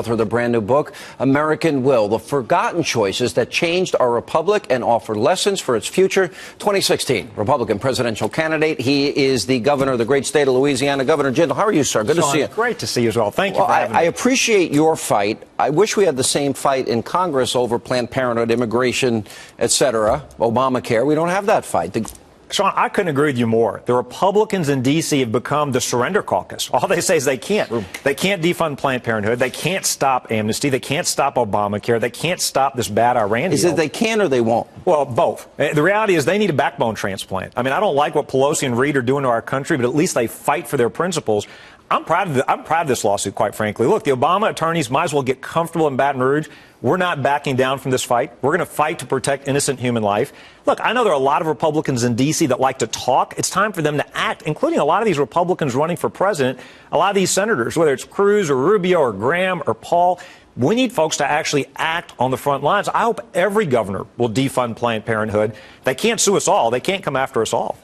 author of the brand new book, American Will, The Forgotten Choices That Changed Our Republic and Offer Lessons for Its Future. 2016 Republican presidential candidate. He is the governor of the great state of Louisiana. Governor Jindal, how are you, sir? Good to see you. Great to see you as well. Thank you for having me. I appreciate your fight. I wish we had the same fight in Congress over Planned Parenthood, immigration, etc., Obamacare. We don't have that fight. Sean, I couldn't agree with you more. The Republicans in D.C. have become the surrender caucus. All they say is they can't. They can't defund Planned Parenthood. They can't stop amnesty. They can't stop Obamacare. They can't stop this bad Iran deal. Is it they can or they won't? Well, both. The reality is they need a backbone transplant. I mean, I don't like what Pelosi and Reid are doing to our country, but at least they fight for their principles. I'm proud of this lawsuit, quite frankly. Look, the Obama attorneys might as well get comfortable in Baton Rouge. We're not backing down from this fight. We're going to fight to protect innocent human life. Look, I know there are a lot of Republicans in D.C. that like to talk. It's time for them to act, including a lot of these Republicans running for president, a lot of these senators, whether it's Cruz or Rubio or Graham or Paul. We need folks to actually act on the front lines. I hope every governor will defund Planned Parenthood. They can't sue us all. They can't come after us all.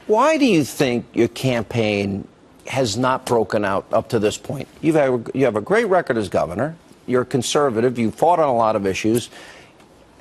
Why do you think your campaign has not broken out up to this point? You have a great record as governor. You're conservative. You fought on a lot of issues.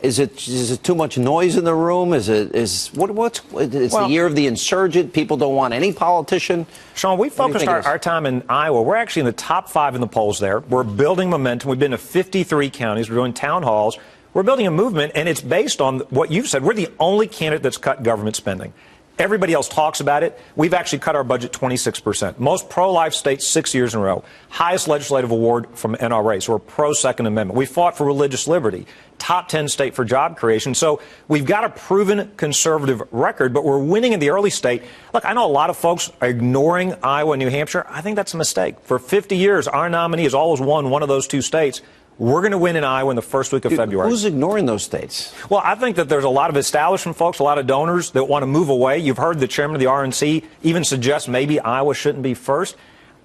Is it too much noise in the room? It's the year of the insurgent. People don't want any politician. Sean, we focused our time in Iowa. We're actually in the top 5 in the polls there. We're building momentum. We've been to 53 counties. We're doing town halls. We're building a movement, and it's based on what you've said. We're the only candidate that's cut government spending. Everybody else talks about it. We've actually cut our budget 26%. Most pro-life states 6 years in a row. Highest legislative award from NRA. So we're pro-Second Amendment. We fought for religious liberty. Top 10 state for job creation. So we've got a proven conservative record, but we're winning in the early state. Look, I know a lot of folks are ignoring Iowa and New Hampshire. I think that's a mistake. For 50 years, our nominee has always won one of those 2 states. We're going to win in Iowa in the first week of February. Who's ignoring those states? Well, I think that there's a lot of establishment folks, a lot of donors that want to move away. You've heard the chairman of the RNC even suggest maybe Iowa shouldn't be first.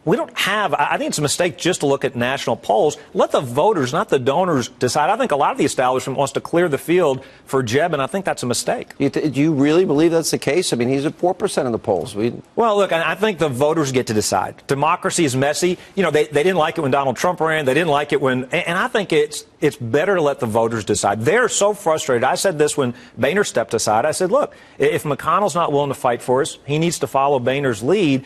We don't have, I think it's a mistake just to look at national polls. Let the voters, not the donors, decide. I think a lot of the establishment wants to clear the field for Jeb, and I think that's a mistake. Do you really believe that's the case? I mean, he's at 4% in the polls. Well, look, I think the voters get to decide. Democracy is messy. You know, they didn't like it when Donald Trump ran. They didn't like it when, and I think it's better to let the voters decide. They're so frustrated. I said this when Boehner stepped aside. I said, look, if McConnell's not willing to fight for us, he needs to follow Boehner's lead.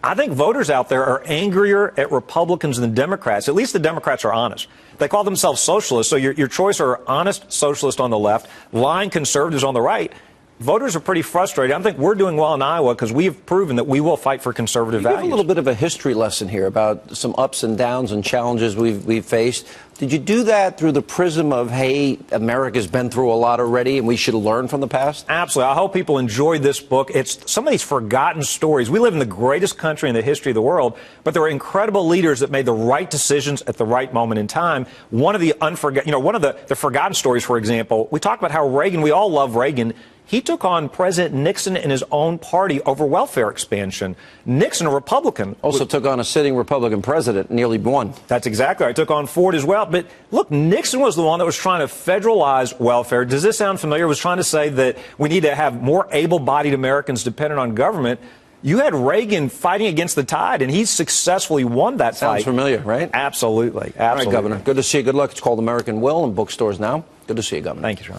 I think voters out there are angrier at Republicans than Democrats. At least the Democrats are honest. They call themselves socialists, so your choice are honest socialists on the left, lying conservatives on the right. Voters are pretty frustrated. I think we're doing well in Iowa because we've proven that we will fight for conservative values. Give a little bit of a history lesson here about some ups and downs and challenges we've faced. Did you do that through the prism of, hey, America's been through a lot already and we should learn from the past? Absolutely. I hope people enjoyed this book. It's some of these forgotten stories. We live in the greatest country in the history of the world, but there were incredible leaders that made the right decisions at the right moment in time. One of the forgotten stories, for example, we talk about how Reagan, we all love Reagan. He took on President Nixon and his own party over welfare expansion. Nixon, a Republican. Also took on a sitting Republican president, nearly won. That's exactly right. Took on Ford as well. But look, Nixon was the one that was trying to federalize welfare. Does this sound familiar? Was trying to say that we need to have more able-bodied Americans dependent on government. You had Reagan fighting against the tide, and he successfully won that fight. Sounds familiar, right? Absolutely. Absolutely. All right, Governor. Good to see you. Good luck. It's called American Will in bookstores now. Good to see you, Governor. Thank you, Sean.